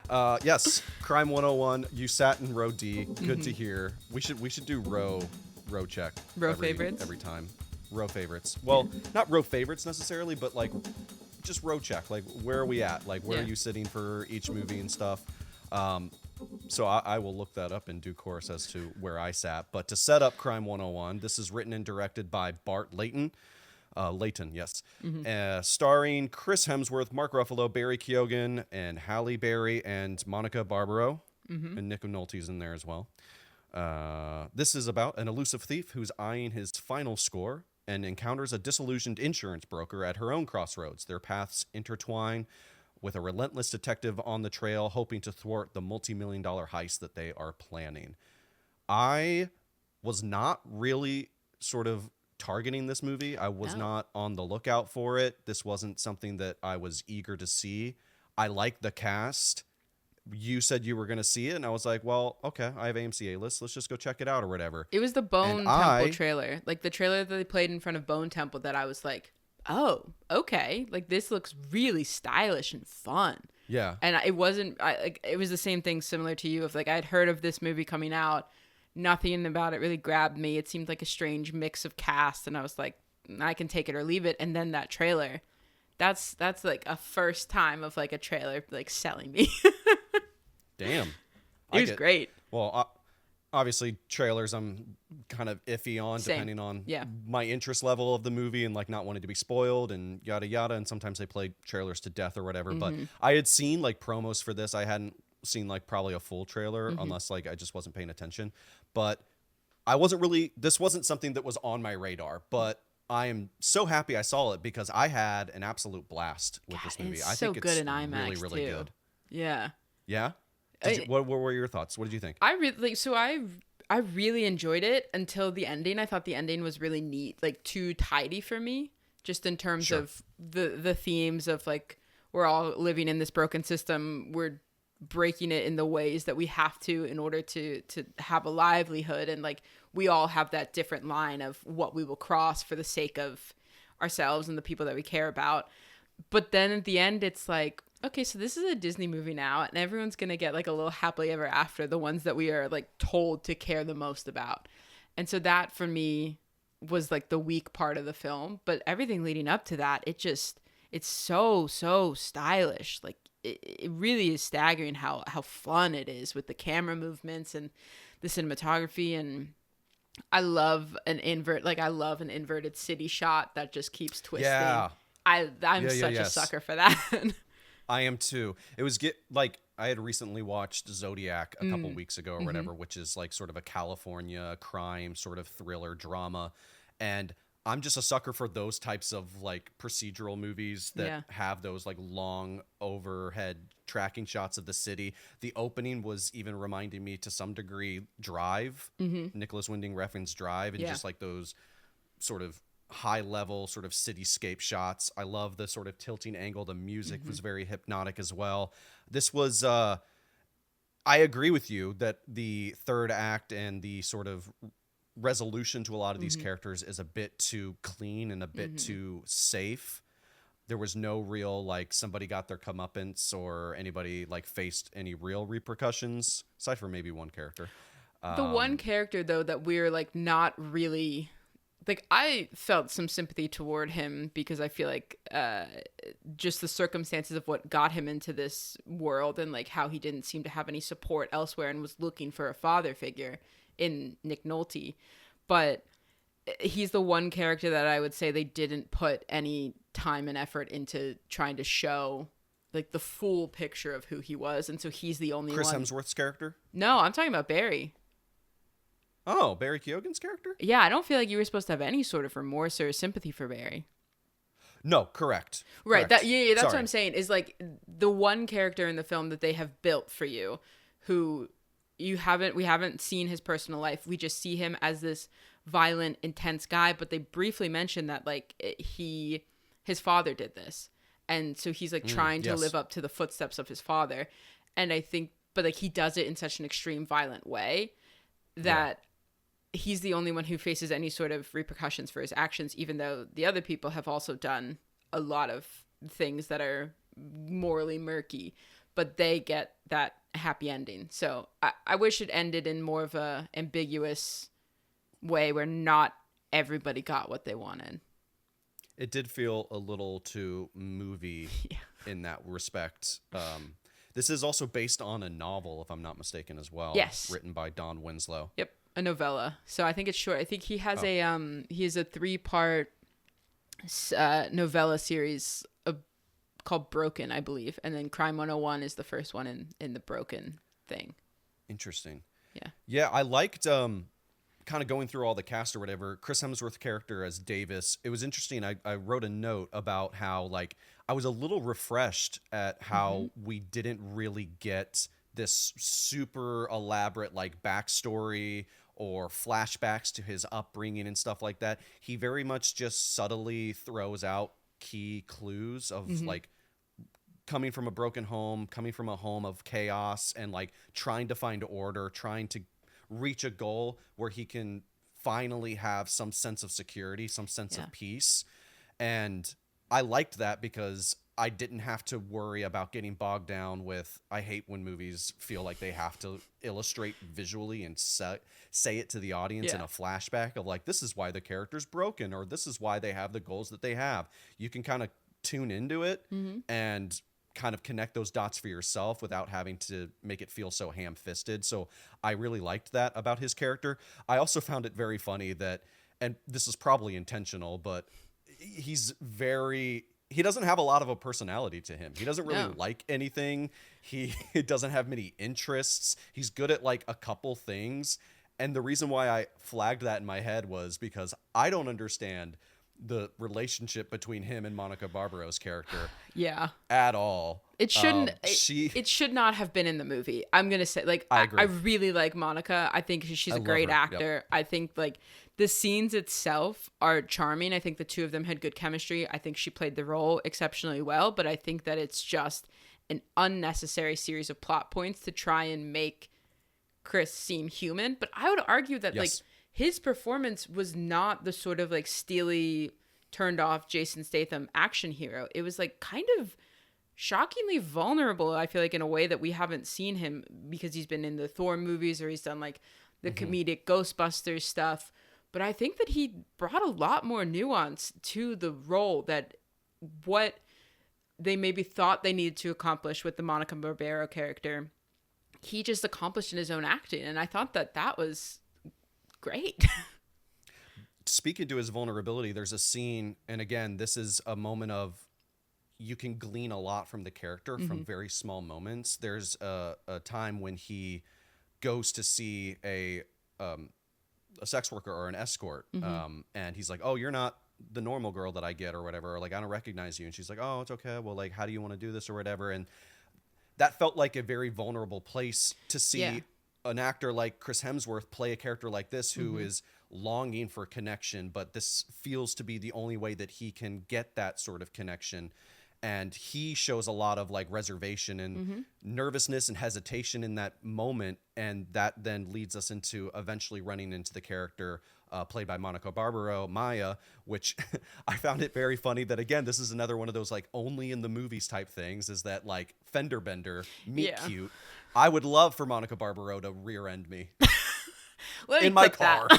Yes, Crime 101. You sat in row D. Good to hear. We should do row check. Row favorites? Every time. Row favorites. Well, not row favorites necessarily, but like just row check. Like where are we at? Like where are you sitting for each movie and stuff? So I will look that up in due course as to where I sat. But to set up Crime 101, this is written and directed by Bart Layton. Layton, yes. Starring Chris Hemsworth, Mark Ruffalo, Barry Keoghan, and Halle Berry, and Monica Barbaro. And Nick Nolte's in there as well. This is about an elusive thief who's eyeing his final score and encounters a disillusioned insurance broker at her own crossroads. Their paths intertwine with a relentless detective on the trail, hoping to thwart the multi-million-dollar heist that they are planning. I was not really sort of targeting this movie. I was not on the lookout for it. This wasn't something that I was eager to see. I like the cast. You said you were going to see it, and I was like, well, okay, I have AMC A-list. Let's just go check it out or whatever. It was the Bone Temple trailer. Like the trailer that they played in front of Bone Temple that I was like, oh, okay. Like this looks really stylish and fun. Yeah. And it wasn't, it was the same thing similar to you of like, I'd heard of this movie coming out. Nothing about it really grabbed me. It seemed like a strange mix of cast, and I was like, I can take it or leave it. And then that trailer, that's like a first time of like a trailer like selling me. Damn. It was great. Well, obviously trailers I'm kind of iffy on depending on my interest level of the movie and like not wanting to be spoiled and yada yada. And sometimes they play trailers to death or whatever. But I had seen like promos for this. I hadn't seen like probably a full trailer unless like I just wasn't paying attention. But this wasn't something that was on my radar. But I am so happy I saw it because I had an absolute blast with this movie. I think it's good in IMAX really, really too. good. Yeah. Yeah? What were your thoughts? What did you think? I really enjoyed it until the ending. I thought the ending was really neat, like too tidy for me, just in terms of the themes of like we're all living in this broken system. We're breaking it in the ways that we have to in order to have a livelihood, and like we all have that different line of what we will cross for the sake of ourselves and the people that we care about. But then at the end, it's like, okay, so this is a Disney movie now, and everyone's going to get like a little happily ever after, the ones that we are like told to care the most about. And so that for me was like the weak part of the film. But everything leading up to that, it's so stylish. Like it really is staggering how fun it is with the camera movements and the cinematography. And I love an inverted city shot that just keeps twisting. Yeah. I'm such a sucker for that. I am too. It was I had recently watched Zodiac a couple weeks ago or whatever, which is like sort of a California crime sort of thriller drama. And I'm just a sucker for those types of like procedural movies that have those like long overhead tracking shots of the city. The opening was even reminding me to some degree Drive, Nicholas Winding Refn's Drive, and just like those sort of high level sort of cityscape shots. I love the sort of tilting angle. The music was very hypnotic as well. This was I agree with you that the third act and the sort of resolution to a lot of these characters is a bit too clean and a bit too safe. There was no real like somebody got their comeuppance or anybody like faced any real repercussions aside from maybe one character. The one character though that we're like not really like, I felt some sympathy toward him because I feel like just the circumstances of what got him into this world and like how he didn't seem to have any support elsewhere and was looking for a father figure in Nick Nolte. But he's the one character that I would say they didn't put any time and effort into trying to show like the full picture of who he was. And so he's the only Chris one. Hemsworth's character? No, I'm talking about Barry. Oh, Barry Keoghan's character? Yeah, I don't feel like you were supposed to have any sort of remorse or sympathy for Barry. No, correct. Right. Correct. That's what I'm saying is like the one character in the film that they have built for you who we haven't seen his personal life. We just see him as this violent, intense guy, but they briefly mentioned that like his father did this. And so he's like trying to live up to the footsteps of his father. And I think, but like he does it in such an extreme, violent way that he's the only one who faces any sort of repercussions for his actions, even though the other people have also done a lot of things that are morally murky. but they get that happy ending. So I wish it ended in more of a ambiguous way where not everybody got what they wanted. It did feel a little too movie Yeah. in that respect. This is also based on a novel, if I'm not mistaken, as well. Yes. Written by Don Winslow. Yep, a novella. So I think it's short. I think he has a 3-part novella series called Broken, I believe, and then Crime 101 is the first one in the Broken thing. Interesting. Yeah. Yeah, I liked kind of going through all the cast or whatever. Chris Hemsworth character as Davis. It was interesting. I wrote a note about how like I was a little refreshed at how we didn't really get this super elaborate like backstory or flashbacks to his upbringing and stuff like that. He very much just subtly throws out key clues of like coming from a broken home, coming from a home of chaos, and like trying to find order, trying to reach a goal where he can finally have some sense of security, some sense of peace. And I liked that because I didn't have to worry about getting bogged down with, I hate when movies feel like they have to illustrate visually and say it to the audience in a flashback of like, this is why the character's broken, or this is why they have the goals that they have. You can kind of tune into it and kind of connect those dots for yourself without having to make it feel so ham-fisted. So I really liked that about his character. I also found it very funny that, and this is probably intentional, but he doesn't have a lot of a personality to him. He doesn't really like anything. He doesn't have many interests. He's good at like a couple things. And the reason why I flagged that in my head was because I don't understand the relationship between him and Monica Barbaro's character at all. It shouldn't it should not have been in the movie. I'm gonna say, like, I agree. I really like Monica. I think she's a great actor. I think like the scenes itself are charming. I think the two of them had good chemistry. I think she played the role exceptionally well, but I think that it's just an unnecessary series of plot points to try and make Chris seem human. But I would argue that like his performance was not the sort of like steely, turned off Jason Statham action hero. It was like kind of shockingly vulnerable, I feel like, in a way that we haven't seen him, because he's been in the Thor movies or he's done like the comedic Ghostbusters stuff. But I think that he brought a lot more nuance to the role, that what they maybe thought they needed to accomplish with the Monica Barbaro character, he just accomplished in his own acting. And I thought that was great. Speaking to his vulnerability, there's a scene, and again, this is a moment of, you can glean a lot from the character from very small moments. There's a time when he goes to see a sex worker or an escort, and he's like, oh, you're not the normal girl that I get or whatever, or like, I don't recognize you. And she's like, oh, it's okay. Well, like, how do you want to do this or whatever? And that felt like a very vulnerable place to see an actor like Chris Hemsworth play a character like this, who is longing for connection, but this feels to be the only way that he can get that sort of connection. And he shows a lot of like reservation and nervousness and hesitation in that moment. And that then leads us into eventually running into the character played by Monica Barbaro, Maya, which I found it very funny that, again, this is another one of those like only in the movies type things, is that like fender bender, meet cute. I would love for Monica Barbaro to rear end me. In my car.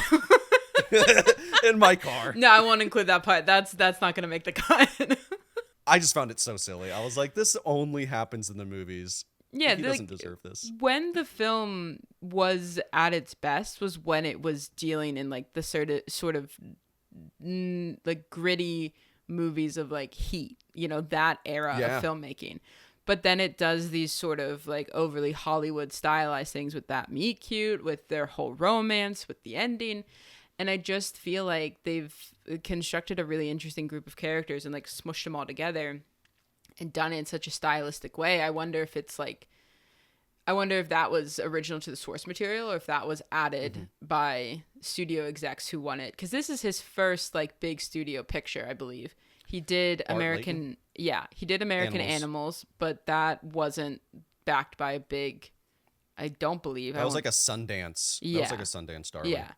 In my car. No, I won't include that part. That's not going to make the cut. I just found it so silly. I was like, this only happens in the movies. Yeah, he doesn't deserve this. When the film was at its best was when it was dealing in like the sort of like gritty movies of like Heat, you know, that era of filmmaking. But then it does these sort of like overly Hollywood stylized things with that meet cute, with their whole romance, with the ending. And I just feel like they've constructed a really interesting group of characters and like smushed them all together and done it in such a stylistic way. I wonder if that was original to the source material, or if that was added by studio execs who won it. Because this is his first like big studio picture, I believe. He did Bart Layton? He did American Animals, but that wasn't backed by a big, I don't believe. That was like a Sundance. That was like a Sundance darling. Yeah.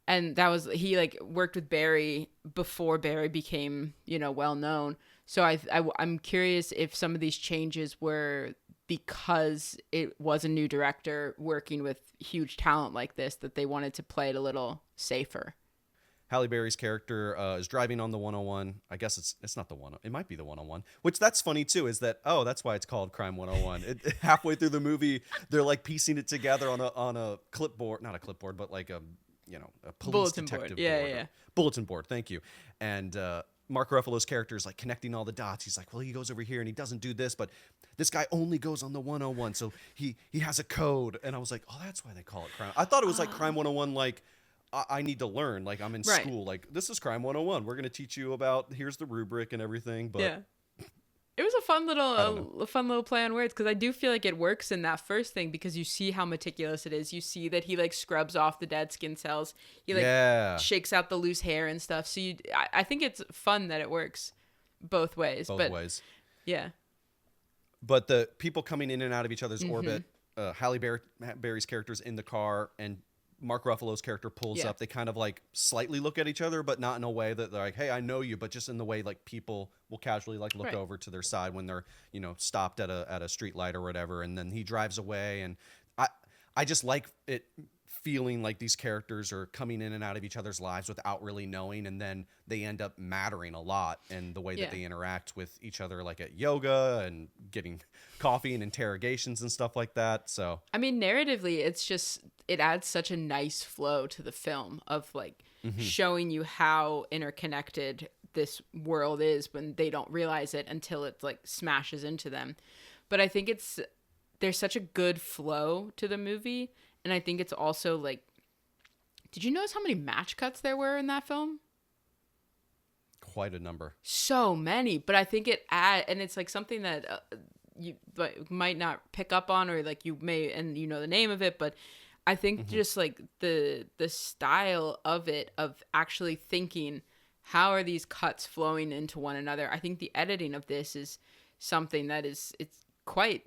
And that was, he like worked with Barry before Barry became, you know, well known. So I'm curious if some of these changes were because it was a new director working with huge talent like this, that they wanted to play it a little safer. Halle Berry's character is driving on the 101. I guess it's not the 101. It might be the 101. Which that's funny too. Is that that's why it's called Crime 101. Halfway through the movie, they're like piecing it together on a clipboard, not a clipboard, but like a police Bulletin detective board. Yeah, board. yeah. Bulletin board. Thank you. And Mark Ruffalo's character is like connecting all the dots. He's like, well, he goes over here and he doesn't do this, but this guy only goes on the 101, so he has a code. And I was like, oh, that's why they call it crime. I thought it was like Crime 101, like. I need to learn, like I'm in school, like this is Crime 101. We're going to teach you about, here's the rubric and everything. But yeah, it was a fun little play on words, because I do feel like it works in that first thing, because you see how meticulous it is. You see that he like scrubs off the dead skin cells. He like shakes out the loose hair and stuff. So I think it's fun that it works both ways. Both ways. Yeah. But the people coming in and out of each other's orbit, Halle Berry's character's in the car, and Mark Ruffalo's character pulls up. They kind of like slightly look at each other, but not in a way that they're like, hey, I know you, but just in the way like people will casually like look over to their side when they're, stopped at a street light or whatever. And then he drives away. And I just like it feeling like these characters are coming in and out of each other's lives without really knowing. And then they end up mattering a lot in the way that they interact with each other, like at yoga and getting coffee and interrogations and stuff like that. So, I mean, narratively, it adds such a nice flow to the film of like showing you how interconnected this world is when they don't realize it until it like smashes into them. But I think there's such a good flow to the movie. And I think it's also like, did you notice how many match cuts there were in that film? Quite a number. So many. But I think and it's like something that you like, might not pick up on, or like you may, and you know the name of it, but I think just like the style of it, of actually thinking, how are these cuts flowing into one another? I think the editing of this is something that it's quite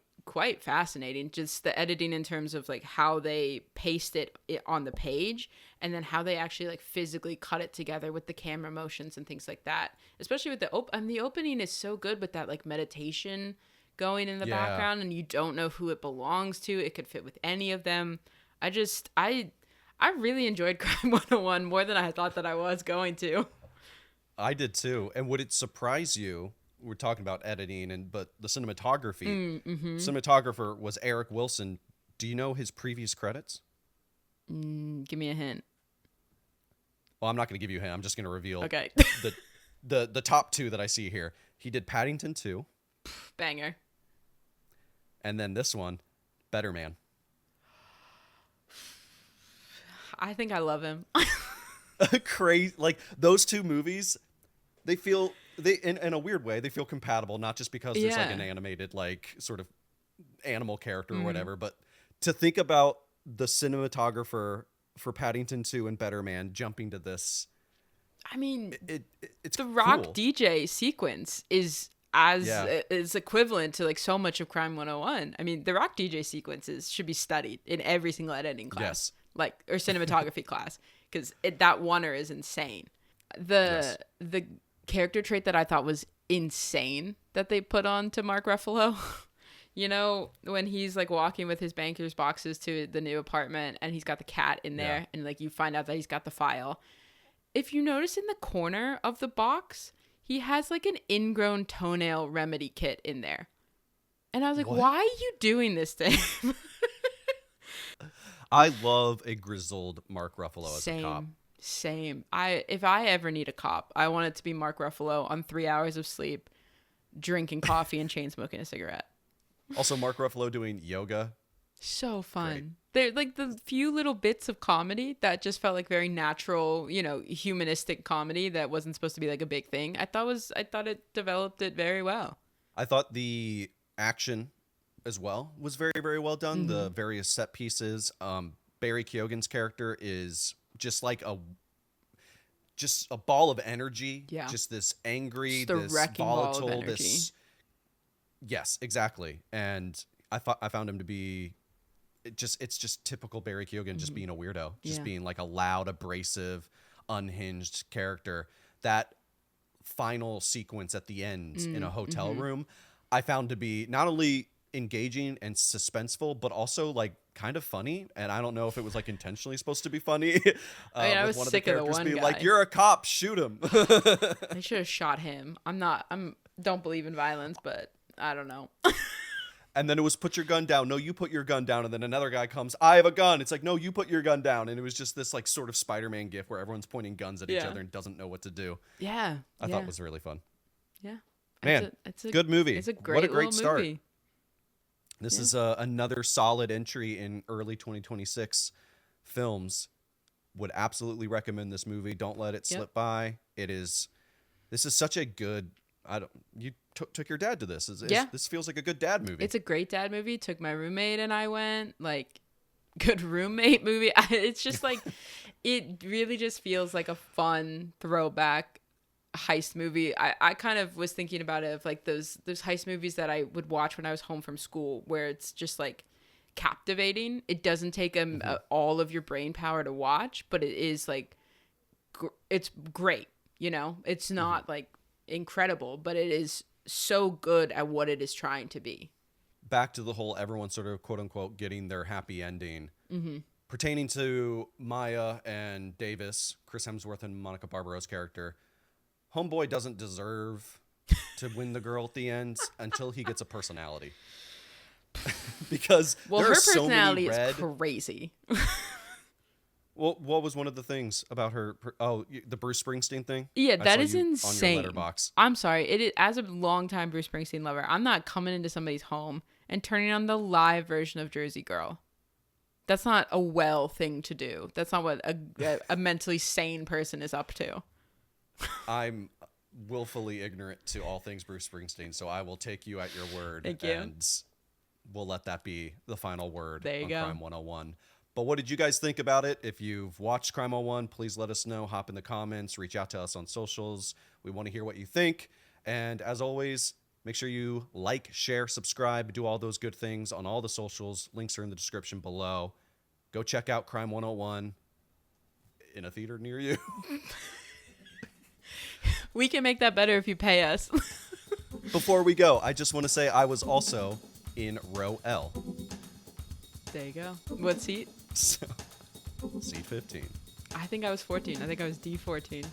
fascinating. Just the editing in terms of like how they paste it on the page, and then how they actually like physically cut it together with the camera motions and things like that. Especially with the opening is so good with that like meditation going in the background, and you don't know who it belongs to. It could fit with any of them. I really enjoyed Crime 101 more than I thought that I was going to. I did too. And would it surprise you? We're talking about editing, but the cinematography. Cinematographer was Eric Wilson. Do you know his previous credits? Give me a hint. Well, I'm not going to give you a hint. I'm just going to reveal the top two that I see here. He did Paddington 2. Banger. And then this one, Better Man. I think I love him. Crazy. Like those two movies, they feel in a weird way, they feel compatible, not just because there's like an animated like sort of animal character or whatever, but to think about the cinematographer for Paddington 2 and Better Man jumping to this. I mean, it's the Rock cool. DJ sequence is is equivalent to like so much of Crime 101. I mean, the Rock DJ sequences should be studied in every single editing class, or cinematography class, because that oneer is insane. The character trait that I thought was insane that they put on to Mark Ruffalo, when he's like walking with his banker's boxes to the new apartment, and he's got the cat in there, and like you find out that he's got the file. If you notice in the corner of the box, he has like an ingrown toenail remedy kit in there. And I was like, why are you doing this to him? I love a grizzled Mark Ruffalo as a cop. Same. If I ever need a cop, I want it to be Mark Ruffalo on 3 hours of sleep, drinking coffee and chain smoking a cigarette. Also, Mark Ruffalo doing yoga. So fun. They're like the few little bits of comedy that just felt like very natural, humanistic comedy that wasn't supposed to be like a big thing. I thought it developed it very well. I thought the action as well was very, very well done. The various set pieces. Barry Keoghan's character is just like a ball of energy. Yeah. Just this angry, this volatile, this. Yes, exactly. And I found him to be. It's just typical Barry Keoghan, just being a weirdo, just being like a loud, abrasive, unhinged character. That final sequence at the end in a hotel room, I found to be not only engaging and suspenseful, but also like kind of funny. And I don't know if it was like intentionally supposed to be funny. I mean, I was one sick of the one being guy. like, "You're a cop, shoot him." I should have shot him. Don't believe in violence, but I don't know. And then it was put your gun down. No, you put your gun down. And then another guy comes, I have a gun. It's like, no, you put your gun down. And it was just this like sort of Spider-Man gif where everyone's pointing guns at each other and doesn't know what to do. Yeah. I thought it was really fun. Yeah. Man, it's a good movie. It's a great what a great start. movie. This is another solid entry in early 2026 films. Would absolutely recommend this movie. Don't let it slip by. This is such a good, you took your dad to this. This feels like a good dad movie. It's a great dad movie. Took my roommate and I went, like, good roommate movie. It's just like, it really just feels like a fun throwback heist movie. I kind of was thinking about it of like those heist movies that I would watch when I was home from school, where it's just like captivating. It doesn't take all of your brain power to watch, but it is like, it's great. You know, it's not like incredible, but it is so good at what it is trying to be. Back to the whole everyone sort of quote unquote getting their happy ending. Pertaining to Maya and Davis, Chris Hemsworth and Monica Barbaro's character, homeboy doesn't deserve to win the girl at the end until he gets a personality. Because well, there her are so many personality is crazy. Well, what was one of the things about her? Oh, the Bruce Springsteen thing? Yeah, that is insane. On your Letterboxd. I'm sorry. It is, as a longtime Bruce Springsteen lover, I'm not coming into somebody's home and turning on the live version of Jersey Girl. That's not a well thing to do. That's not what a mentally sane person is up to. I'm willfully ignorant to all things Bruce Springsteen, so I will take you at your word. Thank you. And we'll let that be the final word there you on go. Crime 101. But what did you guys think about it? If you've watched Crime 101, please let us know. Hop in the comments. Reach out to us on socials. We want to hear what you think. And as always, make sure you like, share, subscribe, do all those good things on all the socials. Links are in the description below. Go check out Crime 101 in a theater near you. We can make that better if you pay us. Before we go, I just want to say I was also in row L. There you go. What seat? So, seat 15. I think I was 14. I think I was D14.